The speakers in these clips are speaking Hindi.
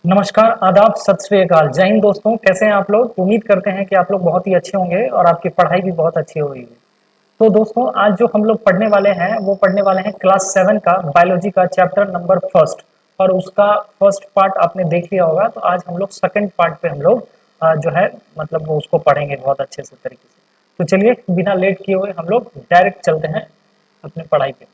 नमस्कार, आदाब, सत श्री अकाल, जय हिंद दोस्तों। कैसे हैं आप लोग? उम्मीद करते हैं कि आप लोग बहुत ही अच्छे होंगे और आपकी पढ़ाई भी बहुत अच्छी हो रही है। तो दोस्तों, आज जो हम लोग पढ़ने वाले हैं वो पढ़ने वाले हैं क्लास 7 का बायोलॉजी का चैप्टर नंबर फर्स्ट। और उसका फर्स्ट पार्ट आपने देख लिया होगा। तो आज हम लोग सेकंड पार्ट पे हम लोग जो है मतलब वो उसको पढ़ेंगे बहुत अच्छे से तरीके से। तो चलिए बिना लेट किए हुए हम लोग डायरेक्ट चलते हैं अपने पढ़ाई पे।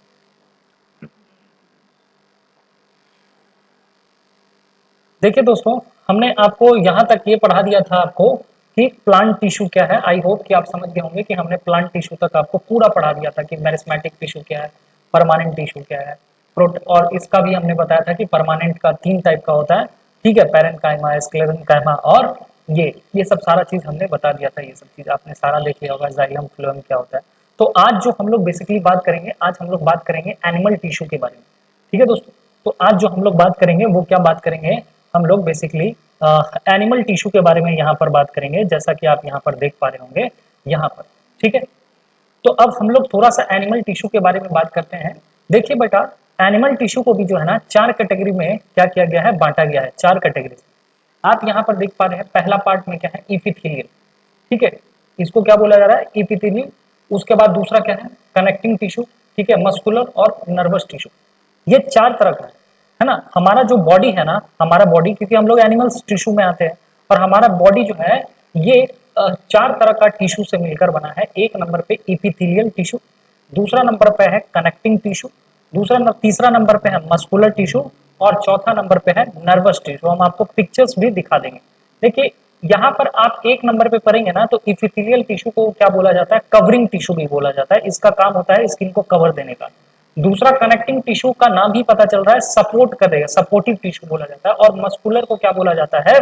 देखिए दोस्तों, हमने आपको यहाँ तक ये पढ़ा दिया था आपको कि प्लांट टिश्यू क्या है। आई होप कि आप समझ गए होंगे कि हमने प्लांट टिश्यू तक आपको पूरा पढ़ा दिया था कि मेरिस्मेटिक टिश्यू क्या है, परमानेंट टिश्यू क्या है, प्रोट और इसका भी हमने बताया था कि परमानेंट का 3 टाइप का होता है। ठीक है, पैरेन्काइमा, स्क्लेरेन्काइमा और ये सब सारा चीज हमने बता दिया था। ये सब चीज आपने सारा देख लिया होगा, जाइलम फ्लोएम क्या होता है। तो आज जो हम लोग बेसिकली बात करेंगे, आज हम लोग बात करेंगे एनिमल टिश्यू के बारे में। ठीक है दोस्तों, तो आज जो हम लोग बात करेंगे वो क्या बात करेंगे, हम लोग बेसिकली एनिमल टिश्यू के बारे में यहाँ पर बात करेंगे, जैसा कि आप यहाँ पर देख पा रहे होंगे यहाँ पर। ठीक है, तो अब हम लोग थोड़ा सा एनिमल टिश्यू के बारे में बात करते हैं। देखिए बेटा, एनिमल टिश्यू को भी जो है ना 4 कैटेगरी में क्या किया गया है, बांटा गया है 4 कैटेगरी। आप यहाँ पर देख पा रहे हैं पहला पार्ट में क्या है, इपिथेलियल। ठीक है, इसको क्या बोला जा रहा है, इपिथेलियल। उसके बाद दूसरा क्या है, कनेक्टिंग टिश्यू। ठीक है, मस्कुलर और नर्वस टिश्यू। ये 4 तरह का है ना। हमारा जो बॉडी है ना, हमारा बॉडी, क्योंकि हम लोग एनिमल्स टिश्यू में आते हैं, और हमारा बॉडी जो है ये 4 तरह का टिश्यू से मिलकर बना है। एक नंबर पे इपिथेलियल टिश्यू, दूसरा नंबर पे है कनेक्टिंग टिश्यू, तीसरा नंबर पे है मस्कुलर टिश्यू, और चौथा नंबर पे है नर्वस टिश्यू। हम आपको पिक्चर्स भी दिखा देंगे। देखिए, यहाँ पर आप एक नंबर पे पढ़ेंगे ना, तो इपिथेलियल टिश्यू को क्या बोला जाता है, कवरिंग टिश्यू भी बोला जाता है। इसका काम होता है स्किन को कवर देने का। दूसरा कनेक्टिंग टिश्यू का नाम ही पता चल रहा है, सपोर्ट करेगा, सपोर्टिव टिश्यू बोला जाता है। और मस्कुलर को क्या बोला जाता है,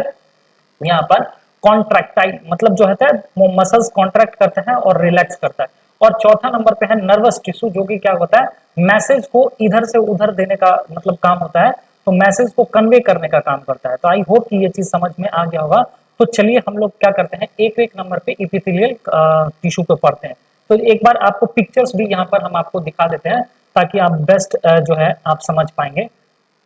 यहाँ पर कॉन्ट्रैक्टाइल, मतलब जो होता है वो मसल्स कॉन्ट्रैक्ट करता है और रिलैक्स करता है। और चौथा नंबर पे है नर्वस टिश्यू, जो कि क्या होता है, मैसेज को इधर से उधर देने का मतलब काम होता है। तो मैसेज को कन्वे करने का काम करता है। तो आई होप कि ये चीज समझ में आ गया होगा। तो चलिए हम लोग क्या करते हैं, एक एक नंबर पे इपिथेलियल टिश्यू पे पढ़ते हैं। तो एक बार आपको पिक्चर्स भी यहाँ पर हम आपको दिखा देते हैं, ताकि आप बेस्ट जो है आप समझ पाएंगे।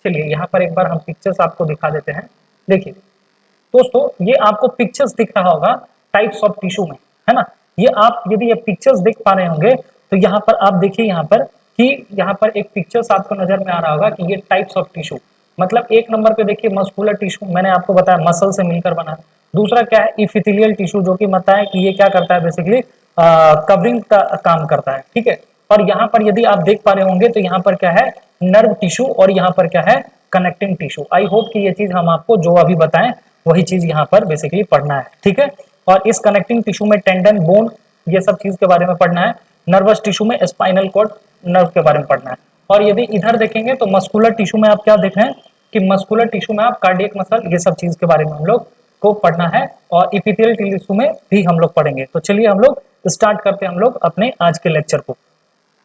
चलिए यहाँ पर एक बार हम पिक्चर्स आपको दिखा देते हैं। देखिए दोस्तों, ये आपको पिक्चर्स दिख रहा होगा टाइप्स ऑफ टिश्यू में, है ना। ये आप यदि ये पिक्चर्स देख पा रहे होंगे तो यहाँ पर आप देखिए, यहाँ पर कि यहाँ पर एक पिक्चर्स आपको नजर में आ रहा होगा कि ये टाइप्स ऑफ टिश्यू। मतलब एक नंबर पे देखिए मस्कुलर टिश्यू, मैंने आपको बताया मसल से मिलकर बना है। दूसरा क्या है, इपिथेलियल टिश्यू, जो कि बताया कि ये क्या करता है, बेसिकली कवरिंग का काम करता है। ठीक है, और यहाँ पर यदि आप देख पा रहे होंगे तो यहाँ पर क्या है, नर्व टिश्यू, और यहाँ पर क्या है, कनेक्टिंग टिश्यू। आई होप कि ये चीज हम आपको जो अभी बताएं वही चीज यहाँ पर बेसिकली पढ़ना है। ठीक है, और इस कनेक्टिंग टिश्यू में टेंडन, बोन, ये सब चीज के बारे में पढ़ना है। नर्वस टिश्यू में स्पाइनल कॉर्ड, नर्व के बारे में पढ़ना है। और यदि इधर देखेंगे तो मस्कुलर टिश्यू में आप क्या देख रहे हैं कि मस्कुलर टिश्यू में आप कार्डियक मसल, ये सब चीज के बारे में हम लोग को पढ़ना है। और इपिथेलियल टिश्यू में भी हम लोग पढ़ेंगे। तो चलिए हम लोग स्टार्ट करते हैं हम लोग अपने आज के लेक्चर को।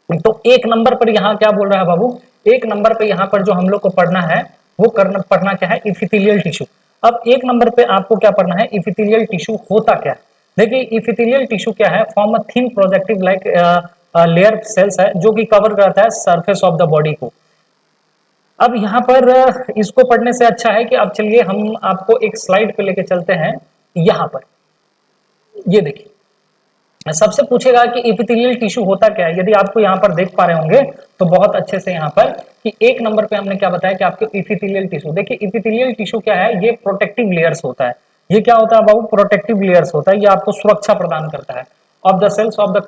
तो एक नंबर पर यहाँ क्या बोल रहा है बाबू, एक नंबर पे यहाँ पर जो हम लोग को पढ़ना है वो पढ़ना क्या है, इपिथेलियल टिश्यू। अब एक नंबर पे आपको क्या पढ़ना है, इपिथेलियल टिश्यू होता क्या है। देखिए इपिथेलियल टिश्यू क्या है, form a thin projective like layer cells है, जो कि कवर करता है सरफेस ऑफ द बॉडी को। अब यहाँ पर इसको पढ़ने से अच्छा है कि अब चलिए हम आपको एक स्लाइड पे लेके चलते हैं। यहाँ पर ये देखिए, सबसे पूछेगा कि इपिथेलियल टिश्यू होता क्या है। यदि आपको यहाँ पर देख पा रहे होंगे तो बहुत अच्छे से यहाँ पर कि एक नंबर पे हमने क्या बताया कि आपके इपिथेलियल टिश्यू, देखिए इपिथेलियल टिश्यू क्या है, ये प्रोटेक्टिव लेयर्स होता है। ये क्या होता है बाबू, प्रोटेक्टिव लेयर्स होता है। ये आपको सुरक्षा प्रदान करता है of the cells of the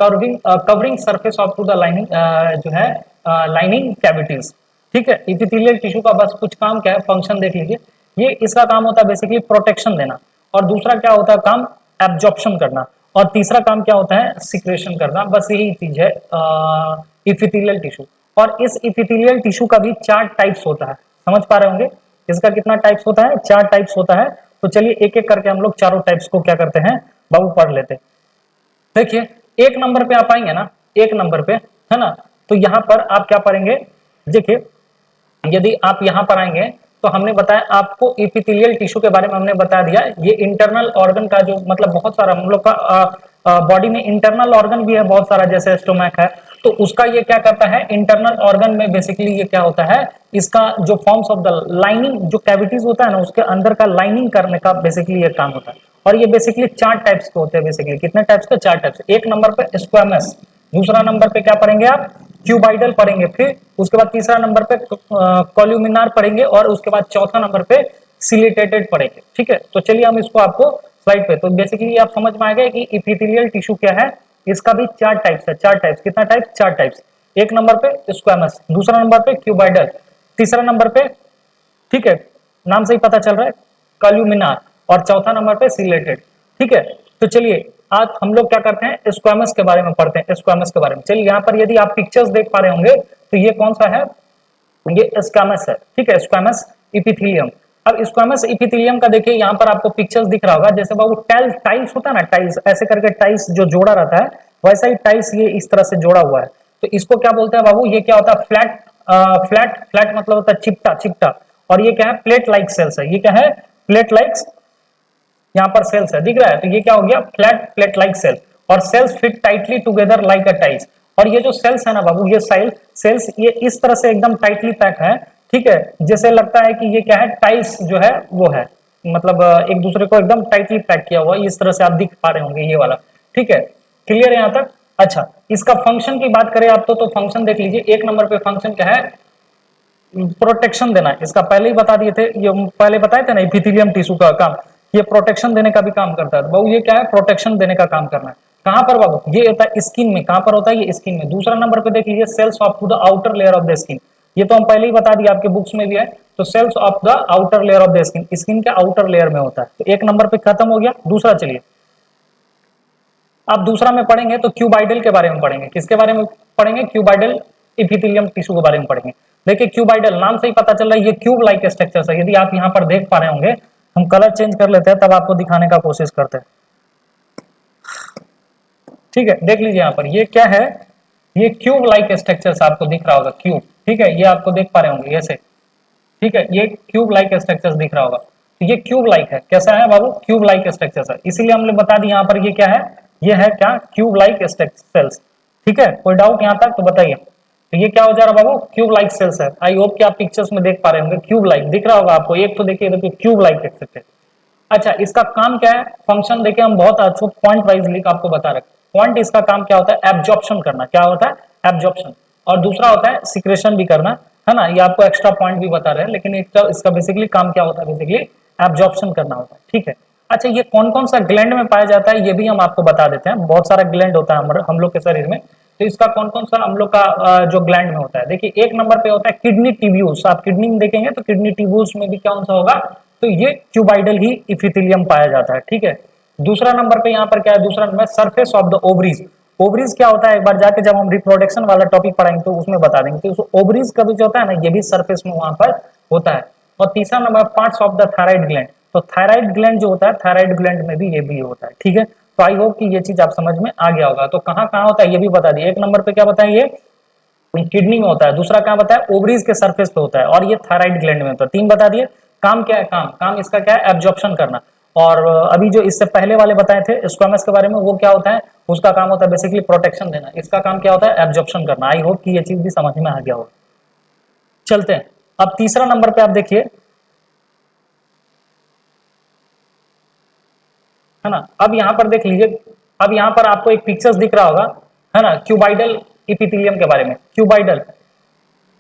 covering surface of to the lining, जो है लाइनिंग कैविटीज। ठीक है, इपिथेलियल टिश्यू का बस कुछ काम क्या है, फंक्शन देख लीजिए। ये इसका काम होता है बेसिकली प्रोटेक्शन देना, और दूसरा क्या होता है काम, एब्जॉर्प्शन करना, और तीसरा काम क्या होता है, सिक्रेशन करना। बस यही चीज है इपिथेलियल टिश्यू। और इस इपिथेलियल टिश्यू का भी 4 टाइप्स होता है, समझ पा रहे होंगे। इसका कितना टाइप्स होता है, 4 टाइप्स होता है। तो चलिए एक एक करके हम लोग चारों टाइप्स को क्या करते हैं बाबू, पढ़ लेते हैं। देखिए एक नंबर पे आप आएंगे ना, एक नंबर पे, है ना, तो यहाँ पर आप क्या पढ़ेंगे। देखिए यदि आप यहाँ पर आएंगे तो हमने बताया आपको इपिथेलियल टिश्यू के बारे में हमने बता दिया। ये इंटरनल ऑर्गन का जो मतलब बहुत सारा हम लोग का बॉडी में इंटरनल ऑर्गन भी है बहुत सारा, जैसे स्टोमैक है, तो उसका ये क्या करता है, इंटरनल ऑर्गन में बेसिकली ये क्या होता है, इसका जो फॉर्म्स ऑफ द लाइनिंग, जो कैविटीज होता है ना उसके अंदर का लाइनिंग करने का बेसिकली ये काम होता है। और ये बेसिकली 4 टाइप्स के होते हैं, बेसिकली कितने टाइप्स के, 4 टाइप्स। एक नंबर पे स्क्वामस, दूसरा नंबर पे क्या पढ़ेंगे आप, क्यूबाइडल पढ़ेंगे, फिर उसके बाद तीसरा नंबर पे कॉल्यूमिनार पढ़ेंगे, और उसके बाद चौथा नंबर पे सिलिटेटेड पढ़ेंगे। ठीक है, तो चलिए हम इसको आपको स्लाइड पे, तो बेसिकली आप समझ में आ गए कि इपिथेलियल टिश्यू क्या है, इसका भी 4 टाइप्स है। 4 टाइप्स, कितना टाइप, 4 टाइप्स। एक नंबर पे स्क्वामस, दूसरा नंबर पे क्यूबाइडल, तीसरा नंबर पे, ठीक है नाम से ही पता चल रहा है, कॉल्यूमिनार, और चौथा नंबर पे सिलेटेड। ठीक है, तो चलिए आज हम लोग क्या करते हैं, स्क्वामस के बारे में पढ़ते हैं, स्क्वामस के बारे में। चलिए यहाँ पर यदि आप पिक्चर्स देख पा रहे होंगे तो ये कौन सा है, ये स्क्वामस है। ठीक है, स्क्वामस इपिथेलियम। अब स्क्वामस इपिथेलियम का देखिए यहाँ पर आपको पिक्चर्स दिख रहा होगा, जैसे बाबू टाइल्स होता है ना, टाइल्स ऐसे करके टाइल्स जो जोड़ा रहता है, वैसा ही टाइल्स ये इस तरह से जोड़ा हुआ है। तो इसको क्या बोलते हैं बाबू, ये क्या होता है, फ्लैट मतलब होता है चिपटा चिपटा, और ये क्या है, प्लेट लाइक सेल्स है। ये क्या है, प्लेट लाइक, यहाँ पर सेल्स है, दिख रहा है, तो ये क्या हो गया, प्लेट लाइक सेल, और cells fit tightly together like a tiles. और ये जो सेल्स है ना बाबू, ये सेल्स ये इस तरह से एकदम टाइटली पैक है। ठीक है, जैसे लगता है कि ये क्या है, टाइल्स जो है वो है, मतलब एक दूसरे को एकदम टाइटली पैक किया हुआ है, इस तरह से आप दिख पा रहे होंगे ये वाला। ठीक है, क्लियर है यहाँ तक। अच्छा, इसका फंक्शन की बात करें आप तो फंक्शन देख लीजिए, एक नंबर पे फंक्शन क्या है, प्रोटेक्शन देना है। इसका पहले ही बता दिए थे, ये पहले बताए थे ना, इपिथेलियम टिश्यू का काम, ये प्रोटेक्शन देने का भी काम करता है। बाबू ये क्या है, प्रोटेक्शन देने का काम करना है। कहां पर बाबू, ये होता है स्किन में। कहां पर होता है, ये स्किन में। दूसरा नंबर पे देख लीजिए, cells of to the outer layer of the skin. ये तो हम पहले ही बता दिए, आपके बुक्स में भी है। तो cells of the outer layer of the skin, skin के आउटर लेयर में होता है। तो एक नंबर पे खत्म हो गया। दूसरा चलिए, आप दूसरा में पढ़ेंगे तो क्यूबाइडल के बारे में पढ़ेंगे। किसके बारे में पढ़ेंगे, क्यूबाइडल इपिथेलियम टिश्यू के बारे में पढ़ेंगे। देखिए क्यूबाइडल नाम से ही पता चल रहा है, ये क्यूब लाइक स्ट्रक्चर है। यदि आप यहाँ पर देख पा रहे होंगे, हम कलर चेंज कर लेते हैं तब आपको दिखाने का कोशिश करते हैं। ठीक है, देख लीजिए यहाँ पर ये क्या है, ये क्यूब लाइक स्ट्रक्चर आपको दिख रहा होगा, क्यूब। ठीक है, ये आपको देख पा रहे होंगे ऐसे। ठीक है, ये क्यूब लाइक स्ट्रक्चर दिख रहा होगा, तो ये क्यूब लाइक है। कैसा है बाबू, क्यूब लाइक स्ट्रक्चर है, इसीलिए हमने बता दी यहाँ पर ये क्या है, ये है क्या, क्यूब लाइक सेल्स। ठीक है, कोई डाउट यहाँ तक तो बताइए। तो ये क्या हो जा रहा है बाबू, क्यूब लाइक सेल्स है। आई होप कि आप पिक्चर्स में देख पा रहे होंगे, क्यूब लाइक दिख रहा होगा आपको। एक तो देखिए क्यूब लाइक देख सकते हैं। अच्छा, इसका काम क्या है, फंक्शन देखिए हम बहुत अच्छे पॉइंट वाइज लिख आपको बता रहे। पॉइंट इसका काम क्या होता है, एब्जॉर्प्शन करना। क्या होता है, एब्जॉर्प्शन। और दूसरा होता है सिक्रेशन भी करना, है ना। ये आपको एक्स्ट्रा पॉइंट भी बता रहे हैं, लेकिन इसका बेसिकली काम क्या होता है, बेसिकली एब्जॉर्प्शन करना होता है। ठीक है, अच्छा ये कौन कौन सा ग्लैंड में पाया जाता है ये भी हम आपको बता देते हैं। बहुत सारा ग्लैंड होता है हम लोग के शरीर में, तो इसका कौन कौन सा हम लोग का जो ग्लैंड में होता है, देखिए एक नंबर पे होता है किडनी ट्यूब्यूल्स। आप किडनी में देखेंगे तो किडनी ट्यूब्यूल्स में भी कौन सा होगा, तो ये क्यूबाइडल ही इपिथेलियम पाया जाता है। ठीक है, दूसरा नंबर पे यहाँ पर क्या है, दूसरा number surface of the ovaries. Ovaries क्या होता है, एक बार जाके जब हम रिप्रोडक्शन वाला टॉपिक पढ़ाएंगे तो उसमें बता देंगे। तो ओवरीज का भी जो होता है ना, ये भी सरफेस में वहां पर होता है। और तीसरा number parts of the thyroid gland. तो थायराइड ग्लैंड जो होता है, थायराइड ग्लैंड में भी ये भी होता है। ठीक है, तो आई होप कि ये चीज आप समझ में आ गया होगा। तो कहाँ कहाँ होता है ये भी बता दिए। एक नंबर पे क्या बताया, ये किडनी में होता है। दूसरा क्या बताया, ओवरीज के सरफेस पे होता है। और ये थायराइड ग्लैंड में होता है। 3 बता दिए। काम क्या है, काम इसका क्या है, एब्जॉर्प्शन करना। और अभी जो इससे पहले वाले बताए थे स्क्वामस के बारे में, वो क्या होता है, उसका काम होता है बेसिकली प्रोटेक्शन देना। इसका काम क्या होता है, एब्जॉर्प्शन करना। आई होप कि ये चीज भी समझ में आ गया होगा। चलते हैं अब तीसरा नंबर पे, आप देखिए, है ना। अब यहाँ पर देख लीजिए, अब यहाँ पर आपको एक पिक्चर्स दिख रहा होगा, है ना, क्यूबाइडल इपिथेलियम के बारे में। क्यूबाइडल,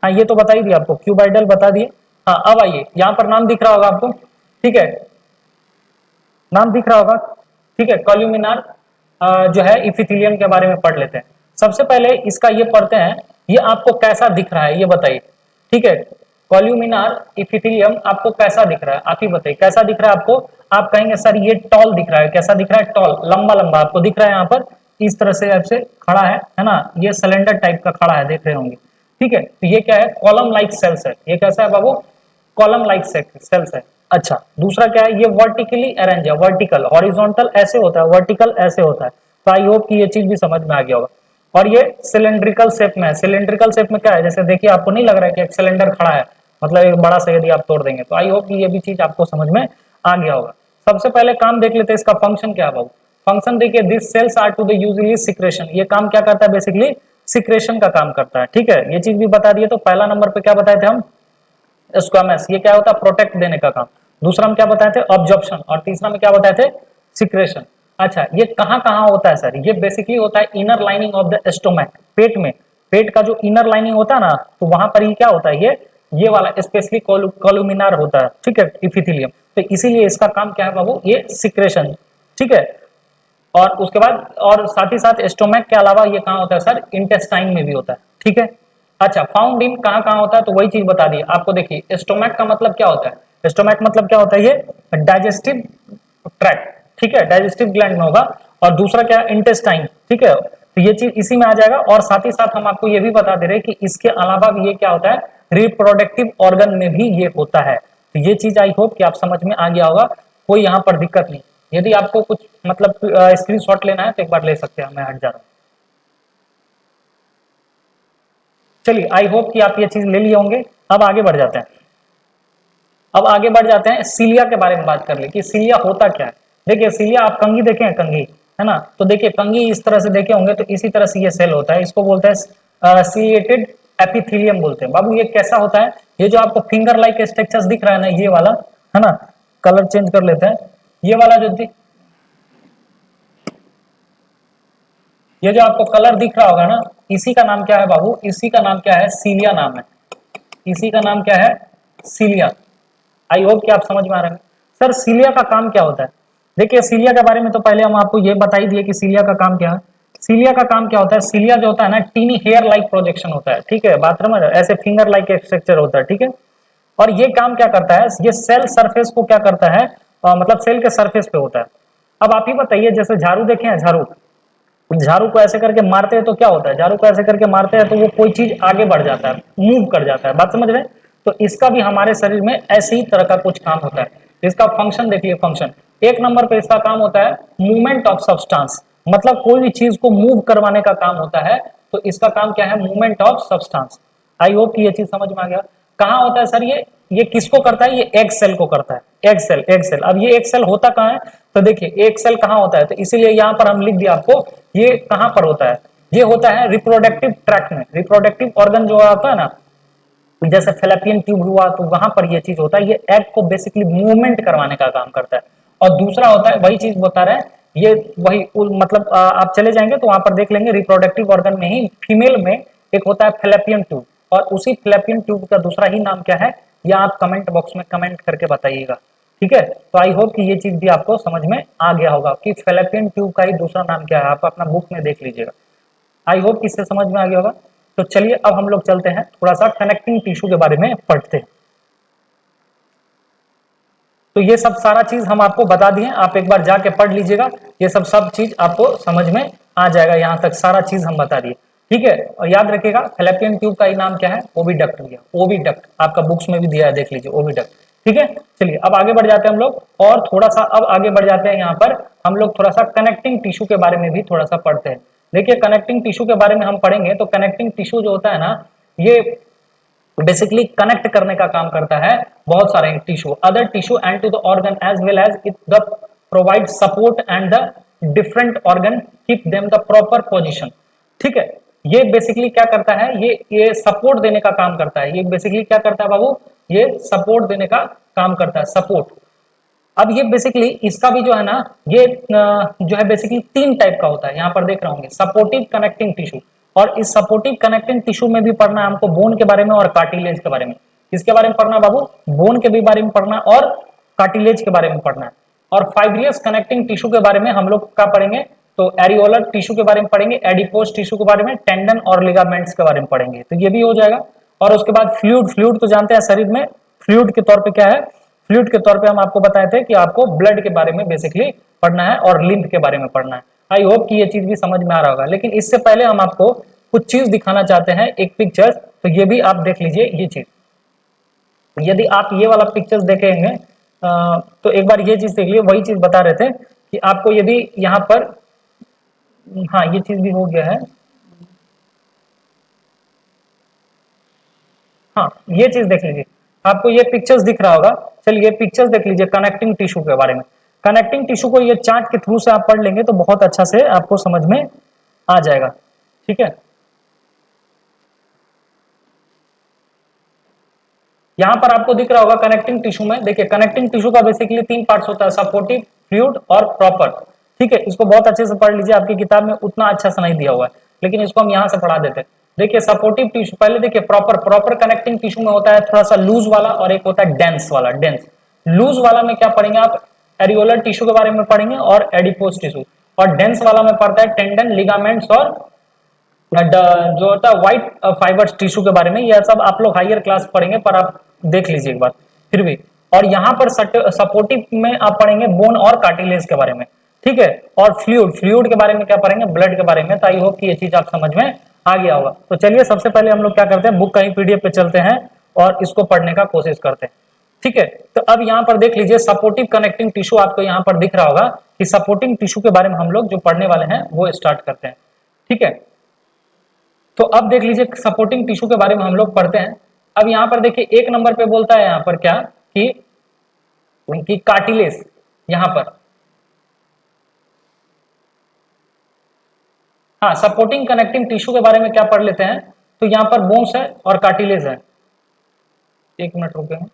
हाँ ये तो बता ही दिया आपको, क्यूबाइडल बता दिए। हाँ अब आइए, यहाँ पर नाम दिख रहा होगा आपको, ठीक है, नाम दिख रहा होगा, ठीक है। कॉल्यूमिनार जो है इपिथेलियम के बारे में पढ़ लेते हैं। सबसे पहले इसका ये पढ़ते हैं, ये आपको कैसा दिख रहा है ये बताइए। ठीक है, कॉल्यूमिनार इपिथेलियम आपको कैसा दिख रहा है, आप ही बताइए कैसा दिख रहा है आपको। आप कहेंगे सर ये टॉल दिख रहा है। कैसा दिख रहा है, टॉल, लंबा लंबा आपको दिख रहा है। यहाँ पर इस तरह से आपसे खड़ा है ना, ये सिलेंडर टाइप का खड़ा है, देख रहे होंगे। ठीक है, तो ये क्या है, कॉलम लाइक सेल्स है। ये कैसा है बाबू, कॉलम लाइक सेल्स है। अच्छा, दूसरा क्या है, ये वर्टिकली अरेंज है। वर्टिकल, हॉरिजॉन्टल ऐसे होता है, वर्टिकल ऐसे होता है। तो आई होप कि ये चीज भी समझ में आ गया होगा। और ये सिलेंड्रिकल शेप में है। सिलेंड्रिकल शेप में क्या है, जैसे देखिए आपको नहीं लग रहा है कि एक सिलेंडर खड़ा है, मतलब एक बड़ा सा यदि आप तोड़ देंगे। तो आई होप कि ये भी चीज आपको समझ में आ गया होगा। सबसे पहले काम देख लेते हैं, इसका फंक्शन क्या है बाबू। फंक्शन देखिए, this cells are to the usually secretion. ये काम क्या करता है, बेसिकली सिक्रेशन का काम करता है। ठीक है, ये चीज भी बता दिए। तो पहला नंबर पे क्या बताए थे हम, स्क्वामस, ये क्या होता है, प्रोटेक्ट देने का काम। दूसरा हम क्या बताए थे, ऑब्जॉर्प्शन। और तीसरा में क्या बताए थे, सिक्रेशन। अच्छा, ये कहाँ कहाँ होता है सर, ये बेसिकली होता है inner lining of the stomach, पेट में, पेट का जो इनर लाइनिंग होता है ना, तो वहां पर ही क्या होता है, ये वाला स्पेशली कोलुमिनार होता है। ठीक है, इपिथेलियम। तो इसीलिए इसका काम क्या है बाबू, ये सिक्रेशन। ठीक है, और उसके बाद और साथ ही साथ स्टोमक के अलावा ये कहाँ होता है सर, इंटेस्टाइन में भी होता है। ठीक है, अच्छा, फाउंड इन कहाँ कहाँ होता है, तो वही चीज बता दी आपको। देखिए, स्टोमक का मतलब क्या होता है, स्टोमक मतलब क्या होता है, ये डाइजेस्टिव ट्रैक्ट। ठीक है, डाइजेस्टिव ग्लैंड में होगा। और दूसरा क्या, इंटेस्टाइन। ठीक है, तो ये चीज इसी में आ जाएगा। और साथ ही साथ हम आपको ये भी बता दे रहे हैं कि इसके अलावा भी ये क्या होता है, रिप्रोडक्टिव ऑर्गन में भी ये होता है। तो ये चीज आई होप कि आप समझ में आ गया होगा, कोई यहाँ पर दिक्कत नहीं। यदि आपको कुछ मतलब स्क्रीनशॉट लेना है तो एक बार ले सकते हैं, मैं हट जा रहा हूँ। चलिए, आई होप कि आप ये चीज ले लिए होंगे। अब आगे बढ़ जाते हैं। अब आगे बढ़ जाते हैं, सीलिया के बारे में बात कर ले कि सीलिया होता क्या है। देखिए, सीलिया, आप कंघी देखे हैं, कंघी है ना, तो देखिए कंघी इस तरह से देखे होंगे, तो इसी तरह से ये सेल होता है। इसको बोलते हैं सीएटेड एपिथेलियम बोलते हैं। बाबू, ये कैसा होता है, ये जो आपको फिंगर लाइक स्ट्रक्चर्स दिख रहा है ना, ये वाला है ना, कलर चेंज कर लेते हैं, ये वाला ये जो आपको कलर दिख रहा होगा ना, इसी का नाम क्या है बाबू, इसी का नाम क्या है, सीलिया नाम है। इसी का नाम क्या है, सीलिया। आई होप कि आप समझ में आ रहे हैं। सर, सीलिया का काम क्या होता है, देखिए सीलिया के बारे में तो पहले हम आपको ये बता ही दिए कि सीलिया का काम क्या है। सीलिया का काम क्या होता है, सीलिया जो होता है ना, टीनी हेयर लाइक प्रोजेक्शन होता है। ठीक है, बाथरूम में ऐसे फिंगर लाइक स्ट्रक्चर होता है। ठीक है, और ये काम क्या करता है, ये सेल सरफेस को क्या करता है, मतलब सेल के सरफेस पे होता है। अब आप ही बताइए, जैसे झाड़ू देखे हैं, झाड़ू, झाड़ू को ऐसे करके मारते हैं तो क्या होता है, झाड़ू को ऐसे करके मारते हैं तो वो कोई चीज आगे बढ़ जाता है, मूव कर जाता है। बात समझ रहे हैं। तो इसका भी हमारे शरीर में ऐसे ही तरह का कुछ काम होता है। इसका फंक्शन देखिए, फंक्शन एक नंबर पे इसका काम होता है मूवमेंट ऑफ सब्सटेंस, मतलब कोई भी चीज को मूव करवाने का काम होता है। तो इसका काम क्या है, movement of substance. I hope कि ये चीज समझ में आ गया। कहाँ होता है सर, ये किसको करता है, ये एग सेल को करता है। Egg cell, egg cell. अब ये एग सेल होता कहाँ है, तो देखिए एग सेल कहाँ होता है, तो इसीलिए यहाँ पर हम लिख दिया आपको, ये कहाँ पर होता है, ये होता है रिप्रोडक्टिव ट्रैक्ट में। रिप्रोडक्टिव ऑर्गन जो होता है ना, जैसे फेलोपियन ट्यूब हुआ, तो वहां पर ये चीज होता है, ये एग को बेसिकली मूवमेंट करवाने का काम करता है। और दूसरा होता है, वही चीज बता रहे हैं, ये वही मतलब आप चले जाएंगे तो वहां पर देख लेंगे, रिप्रोडक्टिव ऑर्गन में ही फीमेल में एक होता है फेलोपियन ट्यूब, और उसी फेलोपियन ट्यूब का दूसरा ही नाम क्या है, या आप कमेंट बॉक्स में कमेंट करके बताइएगा। ठीक है, तो आई होप कि ये चीज भी आपको समझ में आ गया होगा कि फेलोपियन ट्यूब का ही दूसरा नाम क्या है, आप अपना बुक में देख लीजिएगा। आई होप इससे समझ में आ गया होगा। तो चलिए अब हम लोग चलते हैं, थोड़ा सा कनेक्टिंग टिश्यू के बारे में पढ़ते हैं। तो ये सब सारा चीज हम आपको बता दिए, आप एक बार जाके पढ़ लीजिएगा, ये सब चीज आपको समझ में आ जाएगा। यहाँ तक सारा चीज हम बता दिए। ठीक है, और याद रखिएगा फेलोपियन ट्यूब का ही नाम क्या है, ओविडक्ट भैया, ओविडक्ट आपका बुक्स में भी दिया है, देख लीजिए, ओविडक्ट। ठीक है, चलिए अब आगे बढ़ जाते हैं हम लोग, और थोड़ा सा अब आगे बढ़ जाते हैं, यहाँ पर हम लोग थोड़ा सा कनेक्टिंग टिश्यू के बारे में भी थोड़ा सा पढ़ते हैं। देखिए, कनेक्टिंग टिश्यू के बारे में हम पढ़ेंगे, तो कनेक्टिंग टिश्यू जो होता है ना, ये बेसिकली कनेक्ट करने का काम करता है बहुत सारे tissue, other tissue and to the organ as well as it the provide support and the different organ keep them the proper position. ठीक है, ये बेसिकली क्या करता है, ये सपोर्ट देने का काम करता है। ये बेसिकली क्या करता है बाबू, ये सपोर्ट देने का काम करता है, सपोर्ट। अब ये बेसिकली इसका भी जो है ना, ये जो है बेसिकली तीन टाइप का होता है, यहाँ पर देख रहे होंगे, सपोर्टिव कनेक्टिंग टिश्यू। और इस सपोर्टिव कनेक्टिंग टिश्यू में भी पढ़ना है हमको बोन के बारे में और कार्टिलेज के बारे में। इसके बारे में पढ़ना है बाबू, बोन के भी बारे में पढ़ना है और कार्टिलेज के बारे में पढ़ना है। और फाइब्रियस कनेक्टिंग टिश्यू के बारे में हम लोग क्या पढ़ेंगे, तो एरियोलर टिश्यू के बारे में पढ़ेंगे, एडिपोज टिश्यू के बारे में, टेंडन और लिगामेंट्स के बारे में पढ़ेंगे, तो ये भी हो जाएगा। और उसके बाद फ्लूइड, फ्लूइड तो जानते हैं शरीर में फ्लूइड के तौर पे क्या है, फ्लूइड के तौर पे हम आपको बताए थे कि आपको ब्लड के बारे में बेसिकली पढ़ना है और लिम्फ के बारे में पढ़ना है। आई होप कि ये चीज भी समझ में आ रहा होगा। लेकिन इससे पहले हम आपको कुछ चीज दिखाना चाहते हैं, एक पिक्चर, तो ये भी आप देख लीजिए। ये चीज, यदि आप ये वाला पिक्चर्स देखेंगे तो एक बार ये चीज देख लीजिए, वही चीज बता रहे थे कि आपको यदि यहाँ पर, हाँ ये चीज भी हो गया है, हाँ ये चीज देख लीजिए, आपको ये पिक्चर्स दिख रहा होगा। चलिए ये पिक्चर्स देख लीजिए कनेक्टिंग टिश्यू के बारे में। कनेक्टिंग टिश्यू को ये चार्ट के थ्रू से आप पढ़ लेंगे तो बहुत अच्छा से आपको समझ में आ जाएगा। ठीक है, यहाँ पर आपको दिख रहा होगा कनेक्टिंग टिश्यू में, देखिए कनेक्टिंग टिश्यू का बेसिकली 3 पार्ट्स होता है, सपोर्टिव, फ्लूइड और प्रॉपर। ठीक है, इसको बहुत अच्छे से पढ़ लीजिए, आपकी किताब में उतना अच्छा से नहीं दिया हुआ है, लेकिन इसको हम यहाँ से पढ़ा देते हैं। देखिए सपोर्टिव टिश्यू, पहले देखिए प्रॉपर कनेक्टिंग टिश्यू में होता है थोड़ा सा लूज वाला और एक होता है डेंस वाला। डेंस लूज वाला में क्या पढ़ेंगे आप, एरियोलर टिश्यू के बारे में पढ़ेंगे और एडिपोज टिश्यू, और डेंस वाला में पढ़ता है टेंडन, लिगामेंट्स और जो होता है व्हाइट फाइबर्स टिश्यू के बारे में। यह सब आप लोग हायर क्लास पढ़ेंगे, पर आप देख लीजिए एक बार फिर भी। और यहाँ पर सपोर्टिव में आप पढ़ेंगे बोन और कार्टिलेज के बारे में, ठीक है। और फ्लूइड के बारे में क्या पढ़ेंगे, ब्लड के बारे में। तो आई होप कि ये चीज आप समझ में आ गया होगा। तो चलिए सबसे पहले हम लोग क्या करते हैं, बुक कहीं पीडीएफ पे चलते हैं और इसको पढ़ने का कोशिश करते हैं, ठीक है। तो अब यहाँ पर देख लीजिए सपोर्टिव कनेक्टिंग टिश्यू आपको यहाँ पर दिख रहा होगा कि सपोर्टिंग टिश्यू के बारे में हम लोग जो पढ़ने वाले हैं वो स्टार्ट करते हैं, ठीक है। तो अब देख लीजिए सपोर्टिंग टिश्यू के बारे में हम लोग पढ़ते हैं। अब यहाँ पर देखिए 1 नंबर पे बोलता है यहाँ पर क्या कि कार्टिलेज। यहाँ पर हाँ, सपोर्टिंग कनेक्टिंग टिश्यू के बारे में क्या पढ़ लेते हैं। तो यहाँ पर बोन्स है और कार्टिलेज है। 1 मिनट रुकेंगे।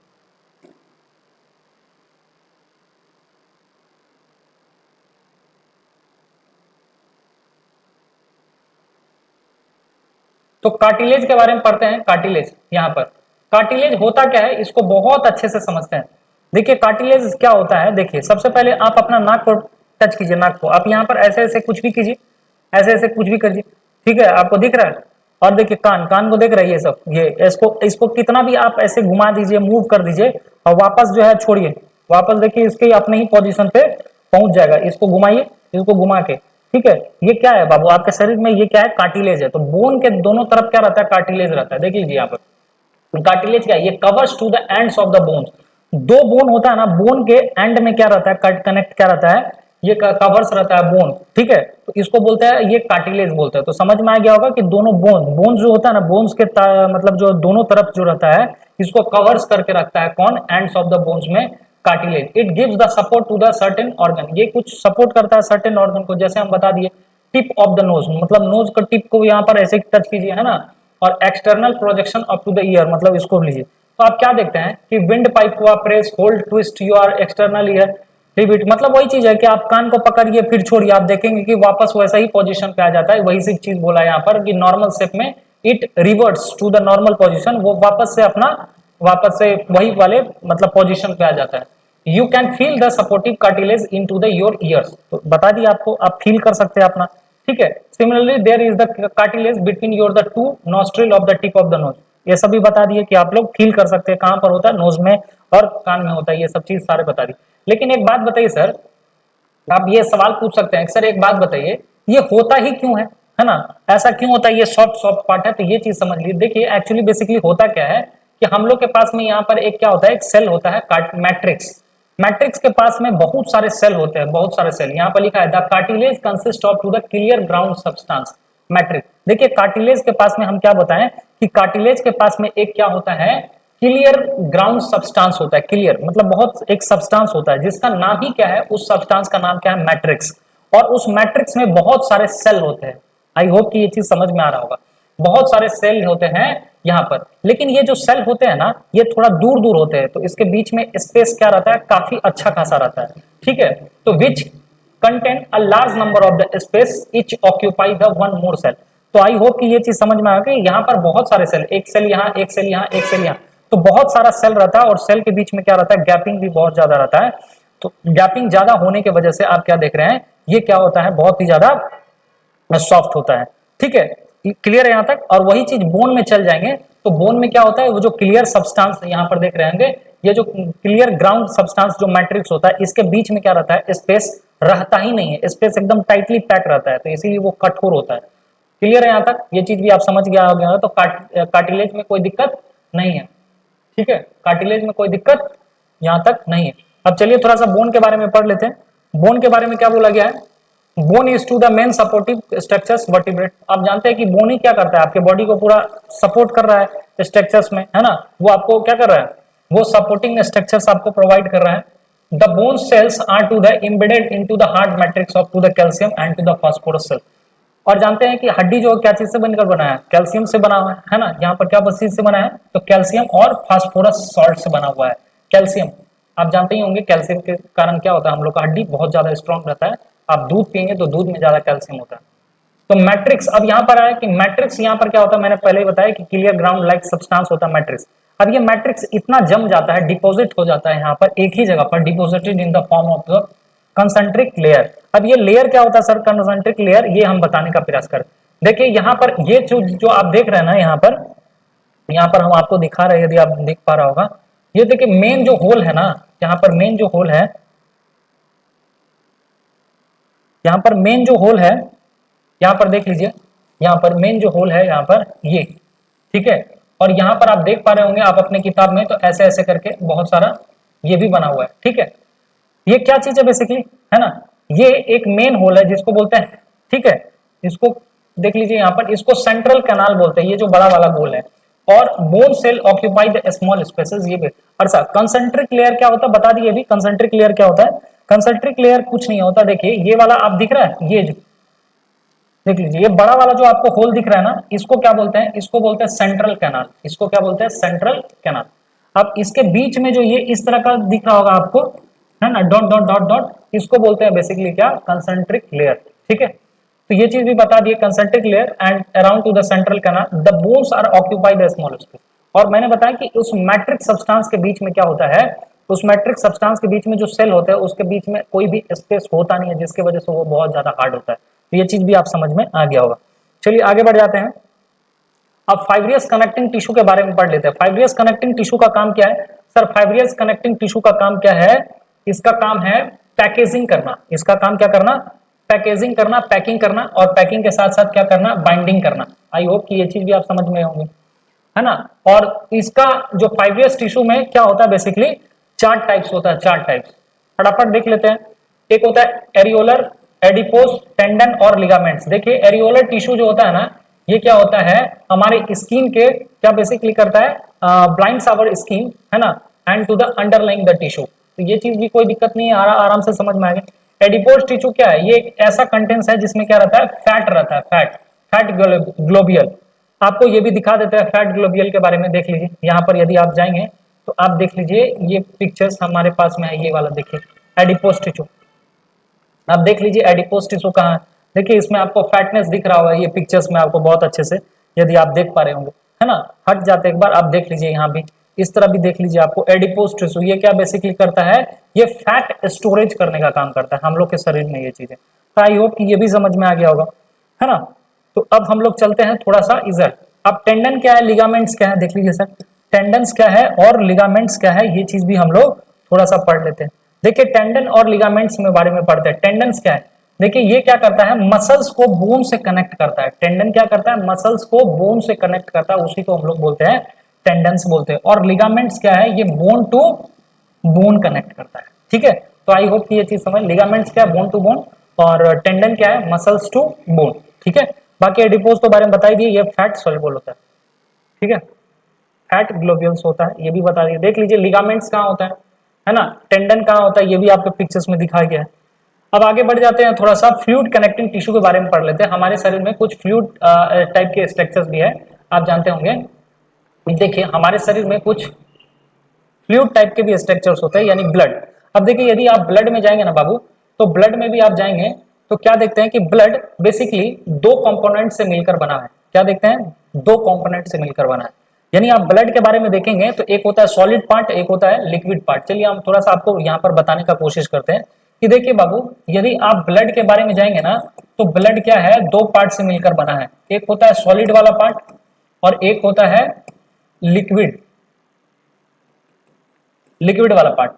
तो कार्टिलेज के बारे में पढ़ते हैं। कार्टिलेज, यहाँ पर कार्टिलेज होता क्या है इसको बहुत अच्छे से समझते हैं। देखिए कार्टिलेज क्या होता है, देखिए सबसे पहले आप अपना नाक को टच कीजिए, नाक को आप यहाँ पर ऐसे ऐसे कुछ भी कीजिए, ऐसे ऐसे कुछ भी करिए, ठीक है, आपको दिख रहा है। और देखिए कान को देख रहा है, ये सब ये इसको कितना भी आप ऐसे घुमा दीजिए, मूव कर दीजिए और वापस जो है छोड़िए, वापस देखिए इसके अपने ही पोजीशन पे पहुंच जाएगा। इसको घुमाइए, इसको घुमा के, ठीक है। ये क्या है बाबू, आपके शरीर में ये क्या है, कार्टिलेज है। तो बोन के दोनों तरफ क्या रहता है, कार्टिलेज रहता है। देख लीजिए यहाँ पर कार्टिलेज क्या है, ये covers to the ends of the bones. 2 bone होता है ना, बोन के एंड में क्या रहता है, कनेक्ट क्या रहता है, ये कवर्स रहता है बोन, ठीक है। तो इसको बोलते हैं, ये कार्टिलेज बोलते हैं। तो समझ में आ गया होगा कि दोनों बोन जो होता है ना, बोन्स के मतलब जो दोनों तरफ जो रहता है इसको कवर्स करके रखता है कौन, एंड्स ऑफ द बोन्स में cartilage. It gives the support to the certain organ, ये कुछ सपोर्ट करता है सर्टेन ऑर्गन को। जैसे हम बता दिए टिप ऑफ द नोज, मतलब नोज का टिप को यहाँ पर ऐसे टच कीजिए, है ना। और external projection up to the ear, मतलब इसको लीजिए। तो आप क्या देखते हैं कि विंड पाइप हुआ, press, hold, twist your external ear, repeat, मतलब वही चीज है कि आप कान को पकड़िए फिर छोड़िए, आप देखेंगे कि वापस वैसा ही पोजीशन पे आ जाता है। वही सी चीज बोला है यहाँ पर कि नॉर्मल शेप में it reverts to the normal position, वो वापस से वही वाले मतलब पोजीशन पे आ जाता है। You can feel the supportive cartilage in to the your ears, तो बता दिया आपको, आप फील कर सकते हैं अपना, ठीक है। Similarly there is the cartilage between your the 2 nostril of the tip of the nose, ये सभी बता दिए कि आप लोग फील कर सकते हैं कहां पर होता है, नोज में और कान में होता है, ये सब चीज सारे बता दी। लेकिन एक बात बताइए सर, आप ये सवाल पूछ सकते हैं, सर एक बात बताइए ये होता ही क्यों है ना, ऐसा क्यों होता है, ये सॉफ्ट पार्ट है। तो ये चीज समझ लीजिए, देखिए एक्चुअली बेसिकली होता क्या है कि हम लोग के पास में यहाँ पर एक क्या होता है, एक सेल होता है मैट्रिक्स। मैट्रिक्स के पास में बहुत सारे सेल होते हैं, बहुत सारे सेल। यहाँ पर लिखा है the cartilage consist of to the clear ground substance matrix. देखिए कार्टिलेज के पास में हम क्या बताएं कि कार्टिलेज के पास में एक क्या होता है, क्लियर ग्राउंड सब्सटेंस होता है। क्लियर मतलब बहुत एक सब्सटेंस होता है जिसका नाम ही क्या है, उस सब्सटेंस का नाम क्या है, मैट्रिक्स। और उस मैट्रिक्स में बहुत सारे सेल होते हैं। आई होप कि ये चीज समझ में आ रहा होगा, बहुत सारे सेल होते हैं यहाँ पर। लेकिन ये जो सेल होते हैं ना, ये थोड़ा दूर दूर होते हैं, तो इसके बीच में स्पेस क्या रहता है, काफी अच्छा खासा रहता है, ठीक है। तो which content a large number of the space each occupy the one more cell. तो आई होप कि ये चीज समझ में आ गई। यहाँ पर बहुत सारे सेल, एक सेल यहाँ, एक सेल यहाँ, एक सेल यहाँ, तो बहुत सारा सेल रहता है। और सेल के बीच में क्या रहता है, गैपिंग भी बहुत ज्यादा रहता है। तो गैपिंग ज्यादा होने की वजह से आप क्या देख रहे हैं, ये क्या होता है, बहुत ही ज्यादा सॉफ्ट होता है, ठीक है। क्लियर है यहाँ तक। और वही चीज बोन में चल जाएंगे तो बोन में क्या होता है, वो जो क्लियर सब्सटेंस यहाँ पर देख रहे होंगे, ये जो क्लियर ग्राउंड सब्सटेंस जो मैट्रिक्स होता है, इसके बीच में क्या रहता है, स्पेस रहता ही नहीं है, स्पेस एकदम टाइटली पैक रहता है, तो इसीलिए वो कठोर होता है। क्लियर है यहाँ तक, ये चीज भी आप समझ गया होगा। तो कार्टिलेज में कोई दिक्कत नहीं है, ठीक है, कार्टिलेज में कोई दिक्कत यहाँ तक नहीं है। अब चलिए थोड़ा सा बोन के बारे में पढ़ लेते हैं। बोन के बारे में क्या बोला गया है, bone is to the main supportive structures vertebrate. आप जानते हैं कि बोन ही क्या करता है, आपके बॉडी को पूरा सपोर्ट कर रहा है स्ट्रक्चर्स में, है ना। वो आपको क्या कर रहा है, वो सपोर्टिंग स्ट्रक्चर्स आपको प्रोवाइड कर रहा है। The bone cells are to the embedded into the hard matrix of to the calcium and to the phosphorus cell. और जानते हैं कि हड्डी जो क्या चीज से बनकर बना है, कैल्शियम से बना हुआ है ना। यहाँ पर क्या चीज से बना है, तो कैल्शियम और फास्फोरस सॉल्ट से बना हुआ है। कैल्शियम आप जानते ही होंगे, कैल्शियम के कारण क्या होता है, हम लोग का हड्डी बहुत ज्यादा स्ट्रॉन्ग रहता है। आप दूध पियेंगे तो दूध में ज्यादा कैल्शियम होता है। तो मैट्रिक्स, अब यहाँ पर आया कि मैट्रिक्स यहाँ पर क्या होता है, मैंने पहले ही बताया कि क्लियर ग्राउंड लाइक सब्सटेंस होता है मैट्रिक्स। अब ये मैट्रिक्स इतना जम जाता है, डिपॉजिट हो जाता है यहाँ पर एक ही जगह पर, deposited in the form of the concentric layer. अब ये लेयर क्या होता है सर, कंसेंट्रिक लेयर, ये हम बताने का प्रयास करें। देखिए यहाँ पर ये जो आप देख रहे हैं ना, यहाँ पर हम आपको दिखा रहे हैं, यदि आप देख पा रहा होगा, ये देखिए मेन जो होल है ना, यहाँ पर मेन जो होल है, यहाँ पर मेन जो होल है, यहाँ पर देख लीजिए, यहाँ पर मेन जो होल है यहाँ पर ये, ठीक है। और यहाँ पर आप देख पा रहे होंगे आप अपने किताब में, तो ऐसे ऐसे करके बहुत सारा ये भी बना हुआ है, ठीक है। ये क्या चीज है बेसिकली, है ना, ये एक मेन होल है जिसको बोलते हैं, ठीक है। इसको देख लीजिए यहाँ पर, इसको सेंट्रल कैनाल बोलते हैं, ये जो बड़ा वाला गोल है। और bone cell occupy the small spaces, ये भी। अच्छा, कंसेंट्रिक लेयर क्या होता है बता दिए अभी। कंसेंट्रिक लेयर क्या होता है, कंसेंट्रिक लेयर कुछ नहीं होता, देखिए ये वाला आप दिख रहा है, ये जो देख लीजिए, ये बड़ा वाला जो आपको होल दिख रहा है ना, इसको क्या बोलते हैं, इसको बोलते हैं सेंट्रल कैनाल। इसको क्या बोलते हैं, सेंट्रल कैनाल। अब इसके बीच में जो ये इस तरह का दिख रहा होगा आपको, है ना, डॉट डॉट डॉट डॉट, इसको बोलते हैं बेसिकली क्या, कंसेंट्रिक लेयर, ठीक है। तो ये चीज भी बता दिए, concentric layer and around to the central canal the bones are occupy the small space. और मैंने बताया कि उस मैट्रिक सब्सटेंस के बीच में क्या होता है, उस मैट्रिक सब्सटेंस के बीच में जो सेल होता है उसके बीच में कोई भी स्पेस होता नहीं है, जिसकी वजह से वो बहुत ज्यादा हार्ड होता है। तो ये चीज भी आप समझ में आ गया होगा। चलिए आगे बढ़ जाते हैं। अब फाइब्रियस कनेक्टिंग टिश्यू के बारे में पढ़ लेते हैं। फाइब्रियस कनेक्टिंग टिश्यू का काम क्या है सर, फाइब्रियस कनेक्टिंग टिश्यू का काम क्या है, इसका काम है पैकेजिंग करना। इसका काम क्या करना, पैकेजिंग करना, पैकिंग करना, और पैकिंग के साथ साथ क्या करना, बाइंडिंग करना। आई होप कि ये चीज भी आप समझ में होंगे, है ना। और इसका जो फाइब्रियस टिश्यू में क्या होता है बेसिकली, 4 टाइप्स होता है, 4 टाइप्स फटाफट देख लेते हैं। एक होता है एरियोलर, एडिपोस, टेंडन और लिगामेंट्स। देखिए एरियोलर टिश्यू जो होता है ना, ये क्या होता है, हमारे स्किन के क्या बेसिकली करता है, ब्लाइंड्स आवर स्किन, है ना, and to the underlying the tissue. तो ये चीज भी कोई दिक्कत नहीं है, आराम से समझ में आ गया। एडिपोस टिश्यू क्या है, ये एक ऐसा कंटेंट्स है जिसमें क्या रहता है, फैट रहता है, फैट ग्लोबियल। आपको ये भी दिखा देते हैं फैट ग्लोबियल के बारे में, देख लीजिए यहाँ पर यदि आप जाएंगे तो आप देख लीजिए, ये पिक्चर्स हमारे पास में है, ये वाला देखिए एडिपोस टिश्यू। आप देख लीजिए एडिपोस टिश्यू कहाँ है, देखिए इसमें आपको फैटनेस दिख रहा होगा, ये पिक्चर्स में आपको बहुत अच्छे से यदि आप देख पा रहे होंगे, है ना। हट जाते एक बार, आप देख लीजिए यहाँ भी, इस तरह भी देख लीजिए आपको एडिपोस टिश्यू। ये क्या बेसिकली करता है, ये फैट स्टोरेज करने का काम करता है हम लोग के शरीर में, ये चीजें। तो आई होप कि ये भी समझ में आ गया होगा, है ना। तो अब हम लोग चलते हैं थोड़ा सा इधर। अब टेंडन क्या है, लिगामेंट्स क्या है, देख लीजिए सर, टेंडन्स क्या है और लिगामेंट्स क्या है, ये चीज भी हम लोग थोड़ा सा पढ़ लेते हैं। देखिए टेंडन और लिगामेंट्स में बारे में पढ़ते हैं। टेंडन्स क्या है, देखिए ये क्या करता है, मसल्स को बोन से कनेक्ट करता है। टेंडन क्या करता है, मसल्स को बोन से कनेक्ट करता है, उसी को हम लोग बोलते हैं टेंडन्स बोलते हैं। और लिगामेंट्स क्या है, ये बोन टू बोन कनेक्ट करता है, ठीक है। तो आई होप कि ये चीज समझ, लिगामेंट्स क्या है, बोन टू बोन, और टेंडन क्या है, मसल्स टू बोन, ठीक है। बाकी एडिपोज तो बारे में बता ही दिए, ये फैट सोल्यूबल होता है, ठीक है, फैट ग्लोब्यूल्स होता है, ये भी बता दिए। देख लीजिए लिगामेंट्स कहाँ होता है ना, टेंडन कहाँ होता है, ये भी आपके पिक्चर्स में दिखाया गया है। अब आगे बढ़ जाते हैं, थोड़ा सा फ्लूइड कनेक्टिंग टिश्यू के बारे में पढ़ लेते हैं। हमारे शरीर में कुछ फ्लूइड टाइप के स्ट्रक्चर्स भी है, आप जानते होंगे। देखिए हमारे शरीर में कुछ फ्लूइड टाइप के भी स्ट्रक्चर्स होते हैं, यानी ब्लड। अब देखिए यदि आप ब्लड में जाएंगे ना बाबू, तो ब्लड में भी आप जाएंगे तो क्या देखते हैं कि ब्लड बेसिकली 2 कंपोनेंट से मिलकर बना है। क्या देखते हैं, 2 कंपोनेंट से मिलकर बना है। यानी आप ब्लड के बारे में देखेंगे तो एक होता है सॉलिड पार्ट, एक होता है लिक्विड पार्ट। चलिए हम थोड़ा सा आपको यहाँ पर बताने का कोशिश करते हैं कि देखिए बाबू, यदि आप ब्लड के बारे में जाएंगे ना, तो ब्लड क्या है, 2 पार्ट से मिलकर बना है। एक होता है सॉलिड वाला पार्ट और एक होता है लिक्विड वाला पार्ट,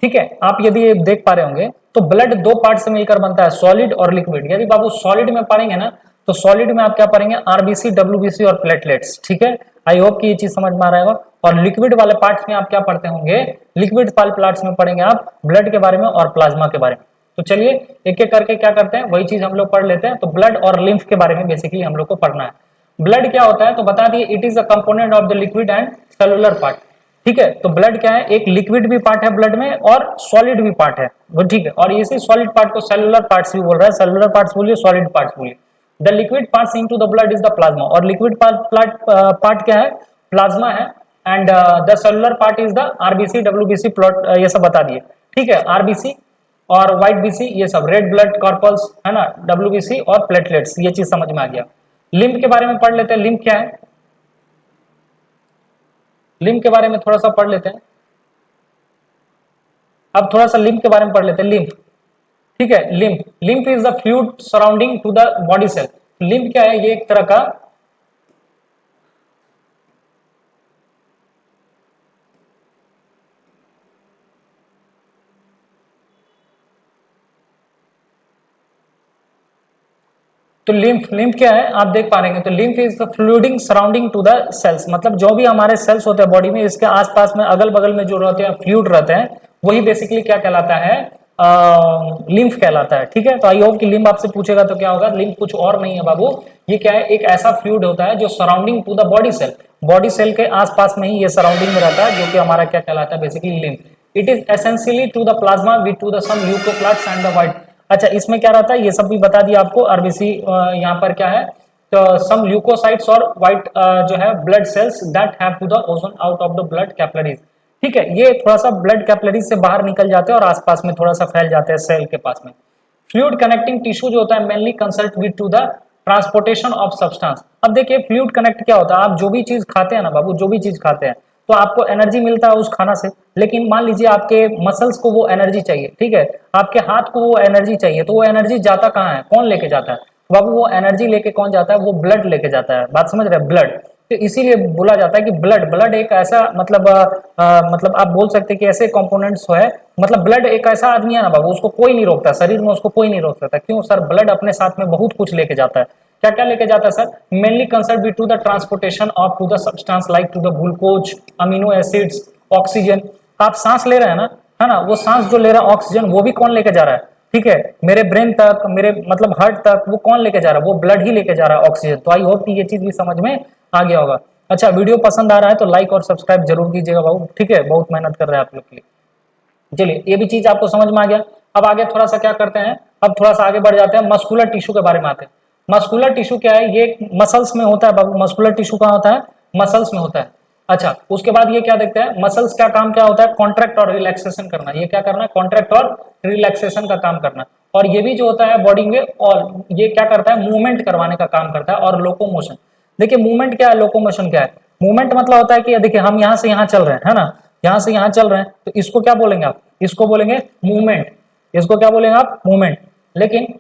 ठीक है। आप यदि देख पा रहे होंगे तो ब्लड 2 पार्ट से मिलकर बनता है, सॉलिड और लिक्विड। यदि बाबू सॉलिड में पढ़ेंगे ना, तो सॉलिड में आप क्या पढ़ेंगे, आरबीसी, डब्ल्यूबीसी और प्लेटलेट्स, ठीक है। आई होप कि ये चीज समझ में आ रहा होगा। और लिक्विड वाले पार्ट्स में आप क्या पढ़ते होंगे, लिक्विड वाले पार्ट्स में पढ़ेंगे आप ब्लड के बारे में और प्लाज्मा के बारे में। तो चलिए एक एक करके क्या करते हैं, वही चीज हम लोग पढ़ लेते हैं। तो ब्लड और लिम्फ के बारे में बेसिकली हम लोग को पढ़ना है। ब्लड क्या होता है तो बता दिए, it is a component of the liquid and cellular part, ठीक है। तो ब्लड क्या है, एक लिक्विड भी पार्ट है ब्लड में और सॉलिड भी पार्ट है वो, ठीक है। और इसी सॉलिड पार्ट को सेलुलर पार्ट्स भी बोल रहा है, सेलुलर पार्ट्स बोलिए, सॉलिड पार्ट्स बोलिए, the liquid parts into the blood is the plasma, और लिक्विड पार्ट क्या है, प्लाज्मा है, and the cellular part is the RBC WBC plot, ये सब बता दिए, ठीक है। आरबीसी और व्हाइट बीसी ये सब, रेड ब्लड कॉर्पल्स है ना, डब्ल्यूबीसी और प्लेटलेट्स, ये चीज समझ में आ गया। लिम्फ के बारे में पढ़ लेते हैं, लिम्फ क्या है, लिम्फ के बारे में थोड़ा सा पढ़ लेते हैं। अब थोड़ा सा लिम्फ के बारे में पढ़ लेते हैं, लिम्फ, ठीक है। Lymph, lymph is the fluid surrounding to the body cell. Lymph क्या है, ये एक तरह का तो लिम्फ, लिम्फ क्या है आप देख पा रहे हैं, तो lymph is the fluid in surrounding to the cells, मतलब जो भी हमारे सेल्स होते हैं बॉडी में, इसके आसपास में अगल बगल में जो रहते हैं फ्लूइड रहते हैं, वही बेसिकली क्या कहलाता है, लिम्फ कहलाता है, ठीक है। तो आई होप कि लिम्फ आपसे पूछेगा तो क्या होगा, लिम्फ कुछ और नहीं है बाबू, ये क्या है, एक ऐसा फ्लूइड होता है जो surrounding to the body cell, body cell के आसपास में ही ये सराउंडिंग में रहता है, जो कि हमारा क्या कहलाता है basically lymph. It is essentially to the plasma with to the some leucoplast and the white. अच्छा, इसमें क्या रहता है ये सब भी बता दिया आपको। आरबीसी यहाँ पर क्या है, तो सम ल्यूकोसाइट्स और व्हाइट जो है blood cells that have to the ozone out of the blood capillaries, ठीक है। ये थोड़ा सा ब्लड कैपिलरीज से बाहर निकल जाते हैं और आसपास में थोड़ा सा फैल जाते हैं सेल के पास में। फ्लूइड कनेक्टिंग टिश्यू जो होता है mainly consult with to the transportation of substance. अब देखिए फ्लूइड कनेक्ट क्या होता है, आप जो भी चीज खाते हैं ना बाबू, जो भी चीज खाते हैं तो आपको एनर्जी मिलता है उस खाना से, लेकिन मान लीजिए आपके मसल्स को वो एनर्जी चाहिए, ठीक है, आपके हाथ को वो एनर्जी चाहिए, तो वो एनर्जी जाता कहाँ है, कौन लेके जाता है बाबू, वो एनर्जी लेके कौन जाता है, वो ब्लड लेके जाता है, बात समझ रहे हैं, ब्लड। तो इसीलिए बोला जाता है कि ब्लड, ब्लड एक ऐसा मतलब मतलब आप बोल सकते हैं कि ऐसे कंपोनेंट्स है, मतलब ब्लड एक ऐसा आदमी है ना बाबू, उसको कोई नहीं रोकता, शरीर में उसको कोई नहीं रोक सकता। क्यों सर, ब्लड अपने साथ में बहुत कुछ लेके जाता है। क्या क्या लेके जाता है sir, mainly concern with to the transportation of to the substance like to the glucose, amino acids, oxygen. आप सांस ले रहे हैं ना, है ना, वो सांस जो ले रहा है ऑक्सीजन, वो भी कौन लेके जा रहा है, ठीक है, मेरे ब्रेन तक, मेरे मतलब हार्ट तक, वो कौन लेके जा रहा है, वो ब्लड ही लेके जा रहा है, ऑक्सीजन। तो आई होप कि ये चीज भी समझ में आ गया होगा। अच्छा, वीडियो पसंद आ रहा है तो लाइक और सब्सक्राइब जरूर कीजिएगा बाबू, ठीक है, बहुत मेहनत कर रहे हैं आप लोग के लिए। चलिए, ये भी चीज आपको समझ में आ गया। अब आगे थोड़ा सा क्या करते हैं, अब थोड़ा सा आगे बढ़ जाते हैं, मस्कुलर टिश्यू के बारे में आते हैं। मस्कुलर टिश्यू क्या है, ये मसल्स में होता है बाबू, मस्कुलर टिश्यू कहाँ होता है, मसल्स में होता है। अच्छा, उसके बाद ये क्या देखते हैं, मसल्स का काम क्या होता है, कॉन्ट्रैक्ट और रिलैक्सेशन करना। ये क्या करना है, कॉन्ट्रैक्ट और रिलैक्सेशन का काम करना। और ये भी जो होता है बॉडी में, और ये क्या करता है, मूवमेंट करवाने का काम करता है, और लोकोमोशन। देखिए मूवमेंट क्या है, लोकोमोशन क्या है, मूवमेंट मतलब होता है कि देखिए हम यहाँ से यहाँ चल रहे हैं, है ना, यहाँ से यहाँ चल रहे हैं, तो इसको क्या बोलेंगे आप, इसको बोलेंगे मूवमेंट, इसको क्या बोलेंगे आप, मूवमेंट। लेकिन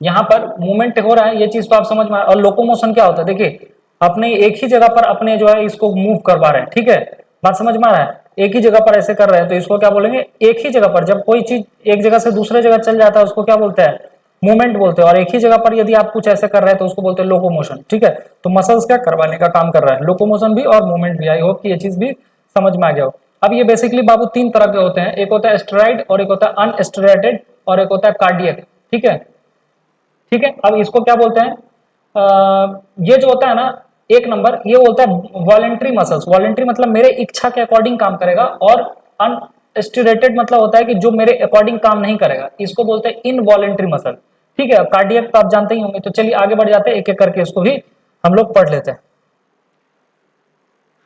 यहाँ पर मूवमेंट हो रहा है, ये चीज तो आप समझ में। और लोकोमोशन क्या होता है, देखिए अपने एक ही जगह पर अपने जो है इसको मूव करवा रहे हैं, ठीक है, बात समझ में आ रहा है, एक ही जगह पर ऐसे कर रहे हैं, तो इसको क्या बोलेंगे, एक ही जगह पर जब कोई चीज एक जगह से दूसरे जगह चल जाता है उसको क्या बोलते हैं, मूवमेंट बोलते हैं। और एक ही जगह पर यदि आप कुछ ऐसे कर रहे हैं तो उसको बोलते हैं लोकोमोशन, ठीक है। तो मसल्स क्या करवाने का काम कर रहा है, लोकोमोशन भी और मूवमेंट भी। आई होप कि ये चीज भी समझ में आ गया हो। अब ये बेसिकली बाबू तीन तरह के होते हैं, एक होता है स्टेरॉइड, और एक होता है अनस्टेरॉइडेड, और एक होता है कार्डियक, ठीक है, ठीक है। अब इसको क्या बोलते हैं, ये जो होता है ना एक नंबर, ये बोलता है वॉलेंट्री मसल्स। वॉलेंट्री मतलब मेरे इच्छा के अकॉर्डिंग काम करेगा, और अनस्टेरेटेड मतलब होता है कि जो मेरे अकॉर्डिंग काम नहीं करेगा, इसको बोलते हैं इनवॉलेंट्री मसल, ठीक है। कार्डियक तो आप जानते ही होंगे। तो चलिए आगे बढ़ जाते हैं, एक एक करके इसको भी हम लोग पढ़ लेते हैं।